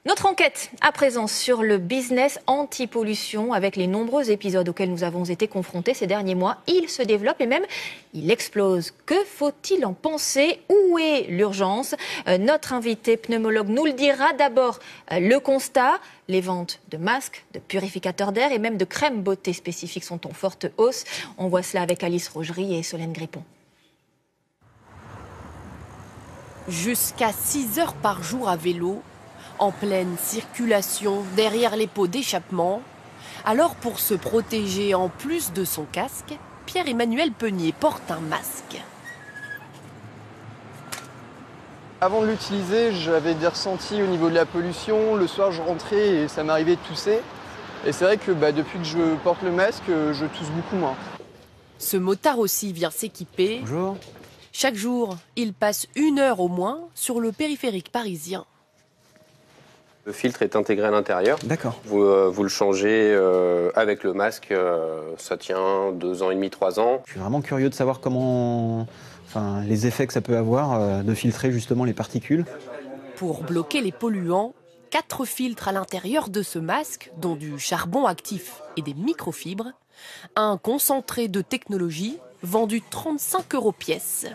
Notre enquête à présent sur le business anti-pollution avec les nombreux épisodes auxquels nous avons été confrontés ces derniers mois. Il se développe et même il explose. Que faut-il en penser? Où est l'urgence? Notre invité pneumologue nous le dira. D'abord, le constat. Les ventes de masques, de purificateurs d'air et même de crèmes beauté spécifiques sont en forte hausse. On voit cela avec Alice Rogerie et Solène Grippon. Jusqu'à 6 heures par jour à vélo, en pleine circulation derrière les pots d'échappement. Alors pour se protéger en plus de son casque, Pierre-Emmanuel Peunier porte un masque. Avant de l'utiliser, j'avais des ressentis au niveau de la pollution. Le soir, je rentrais et ça m'arrivait de tousser. Et c'est vrai que depuis que je porte le masque, je tousse beaucoup moins. Ce motard aussi vient s'équiper. Bonjour. Chaque jour, il passe 1 heure au moins sur le périphérique parisien. Le filtre est intégré à l'intérieur. D'accord. Vous le changez avec le masque, ça tient 2 ans et demi, 3 ans. Je suis vraiment curieux de savoir les effets que ça peut avoir de filtrer justement les particules. Pour bloquer les polluants, 4 filtres à l'intérieur de ce masque, dont du charbon actif et des microfibres. Un concentré de technologie vendu 35 € pièce.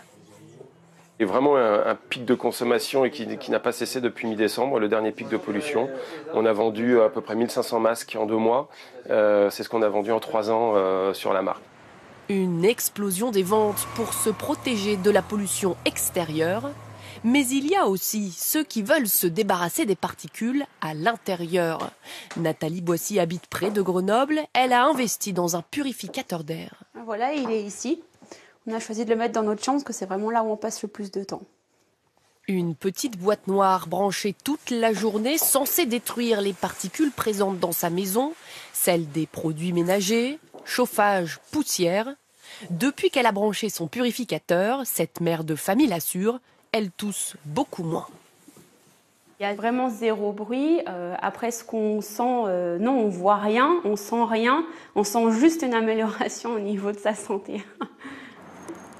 Il y a vraiment un pic de consommation et qui n'a pas cessé depuis mi-décembre, le dernier pic de pollution. On a vendu à peu près 1500 masques en 2 mois. C'est ce qu'on a vendu en 3 ans sur la marque. Une explosion des ventes pour se protéger de la pollution extérieure. Mais il y a aussi ceux qui veulent se débarrasser des particules à l'intérieur. Nathalie Boissy habite près de Grenoble. Elle a investi dans un purificateur d'air. Voilà, il est ici. On a choisi de le mettre dans notre chambre parce que c'est vraiment là où on passe le plus de temps. Une petite boîte noire branchée toute la journée, censée détruire les particules présentes dans sa maison, celles des produits ménagers, chauffage, poussière. Depuis qu'elle a branché son purificateur, cette mère de famille l'assure, elle tousse beaucoup moins. Il y a vraiment 0 bruit. Après, ce qu'on sent, non, on voit rien, on sent rien. On sent juste une amélioration au niveau de sa santé.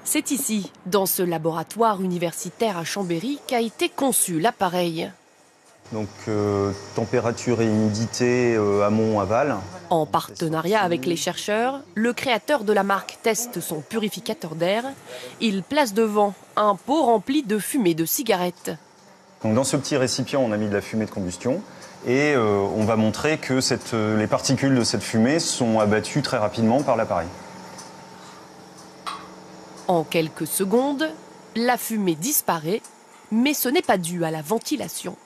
C'est ici, dans ce laboratoire universitaire à Chambéry, qu'a été conçu l'appareil. Donc température et humidité amont, aval. En partenariat avec les chercheurs, le créateur de la marque teste son purificateur d'air. Il place devant un pot rempli de fumée de cigarettes. Donc dans ce petit récipient, on a mis de la fumée de combustion et on va montrer que les particules de cette fumée sont abattues très rapidement par l'appareil. En quelques secondes, la fumée disparaît, mais ce n'est pas dû à la ventilation.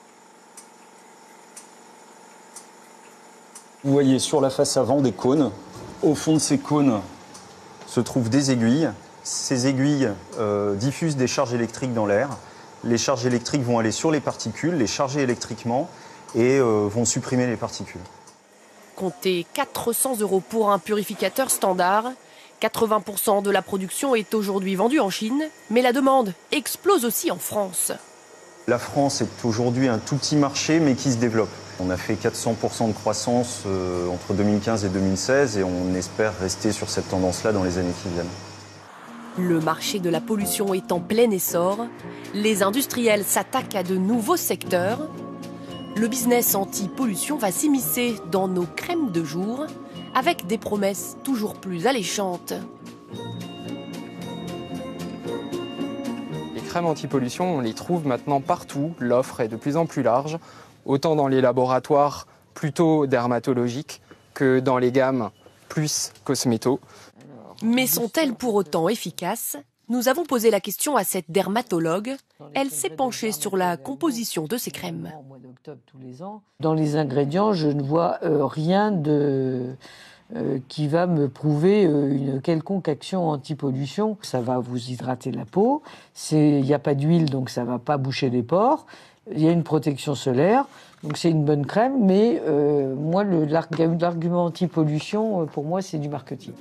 Vous voyez sur la face avant des cônes. Au fond de ces cônes se trouvent des aiguilles. Ces aiguilles diffusent des charges électriques dans l'air. Les charges électriques vont aller sur les particules, les charger électriquement et vont supprimer les particules. Comptez 400 € pour un purificateur standard. 80% de la production est aujourd'hui vendue en Chine, mais la demande explose aussi en France. La France est aujourd'hui un tout petit marché, mais qui se développe. On a fait 400% de croissance entre 2015 et 2016 et on espère rester sur cette tendance-là dans les années qui viennent. Le marché de la pollution est en plein essor. Les industriels s'attaquent à de nouveaux secteurs. Le business anti-pollution va s'immiscer dans nos crèmes de jour avec des promesses toujours plus alléchantes. Les crèmes anti-pollution, on les trouve maintenant partout. L'offre est de plus en plus large, autant dans les laboratoires plutôt dermatologiques que dans les gammes plus cosméto. Mais sont-elles pour autant efficaces? Nous avons posé la question à cette dermatologue. Elle s'est penchée sur la composition de ces crèmes. Dans les ingrédients, je ne vois rien qui va me prouver une quelconque action anti-pollution. Ça va vous hydrater la peau. Il n'y a pas d'huile, donc ça ne va pas boucher les pores. Il y a une protection solaire, donc c'est une bonne crème. Mais moi, l'argument anti-pollution, pour moi, c'est du marketing.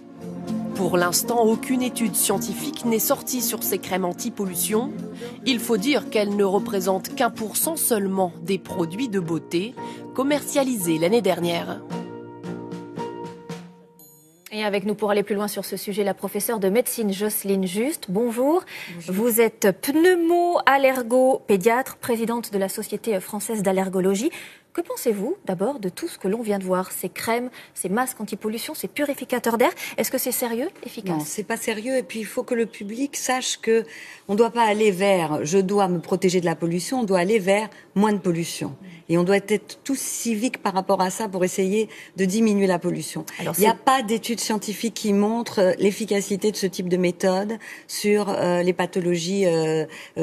Pour l'instant, aucune étude scientifique n'est sortie sur ces crèmes anti-pollution. Il faut dire qu'elles ne représentent qu'1% seulement des produits de beauté commercialisés l'année dernière. Et avec nous pour aller plus loin sur ce sujet, la professeure de médecine Jocelyne Juste. Bonjour. Bonjour. Vous êtes pneumo-allergopédiatre, présidente de la Société française d'allergologie. Que pensez-vous d'abord de tout ce que l'on vient de voir? Ces crèmes, ces masques anti-pollution, ces purificateurs d'air. Est-ce que c'est sérieux, efficace? Non, c'est pas sérieux. Et puis il faut que le public sache que on doit pas aller vers je dois me protéger de la pollution, on doit aller vers moins de pollution. Et on doit être tous civiques par rapport à ça pour essayer de diminuer la pollution. Alors, il n'y a pas d'études scientifiques qui montrent l'efficacité de ce type de méthode sur les pathologies,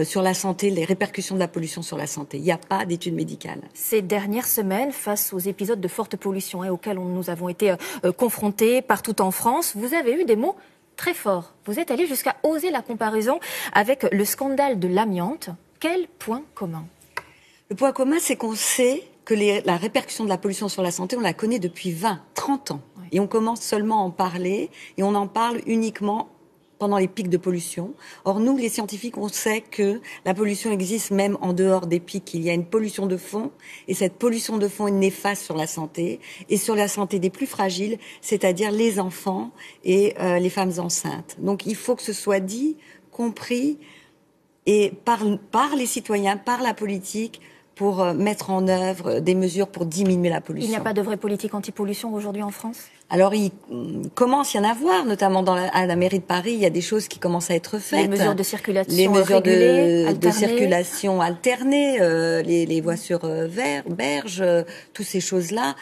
sur la santé, les répercussions de la pollution sur la santé. Il n'y a pas d'études médicales. Ces dernières semaines, face aux épisodes de forte pollution auxquels nous avons été confrontés partout en France, vous avez eu des mots très forts. Vous êtes allé jusqu'à oser la comparaison avec le scandale de l'amiante. Quel point commun? Le point commun, c'est qu'on sait que la répercussion de la pollution sur la santé, on la connaît depuis 20, 30 ans. Oui. Et on commence seulement à en parler, et on en parle uniquement pendant les pics de pollution. Or, nous, les scientifiques, on sait que la pollution existe même en dehors des pics. Il y a une pollution de fond, et cette pollution de fond est néfaste sur la santé, et sur la santé des plus fragiles, c'est-à-dire les enfants et les femmes enceintes. Donc, il faut que ce soit dit, compris, et par les cititoyens, par la politique, pour mettre en œuvre des mesures pour diminuer la pollution. Il n'y a pas de vraie politique anti-pollution aujourd'hui en France? Alors, il commence à y en avoir, notamment à la mairie de Paris, il y a des choses qui commencent à être faites. Les mesures de circulation les mesures régulées, de circulation alternées, les voies sur berges, toutes ces choses-là.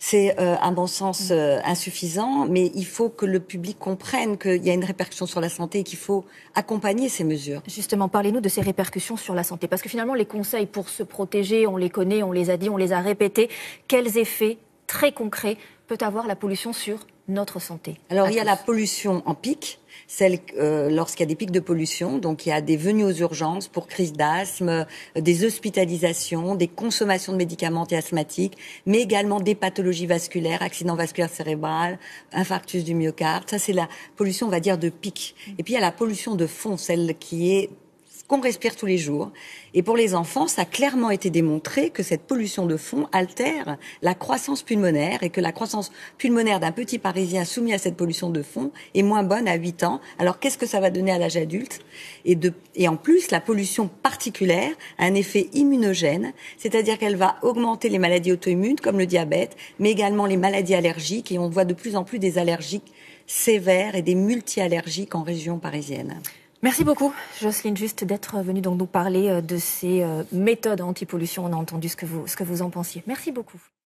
C'est, à mon sens, insuffisant, mais il faut que le public comprenne qu'il y a une répercussion sur la santé et qu'il faut accompagner ces mesures. Justement, parlez-nous de ces répercussions sur la santé. Parce que finalement, les conseils pour se protéger, on les connaît, on les a dit, on les a répétés. Quels effets très concrets peut avoir la pollution sur notre santé? Alors, il y a la pollution en pic, celle lorsqu'il y a des pics de pollution, donc il y a des venues aux urgences pour crise d'asthme, des hospitalisations, des consommations de médicaments anti-asthmatiques, mais également des pathologies vasculaires, accident vasculaire cérébral, infarctus du myocarde. Ça, c'est la pollution, on va dire, de pic. Et puis il y a la pollution de fond, celle qui est qu'on respire tous les jours. Et pour les enfants, ça a clairement été démontré que cette pollution de fond altère la croissance pulmonaire et que la croissance pulmonaire d'un petit Parisien soumis à cette pollution de fond est moins bonne à 8 ans. Alors qu'est-ce que ça va donner à l'âge adulte? Et en plus, la pollution particulière a un effet immunogène, c'est-à-dire qu'elle va augmenter les maladies auto-immunes comme le diabète, mais également les maladies allergiques. Et on voit de plus en plus des allergiques sévères et des multi-allergiques en région parisienne. Merci beaucoup, Jocelyne Juste, d'être venue donc nous parler de ces méthodes anti-pollution. On a entendu ce que vous en pensiez. Merci beaucoup.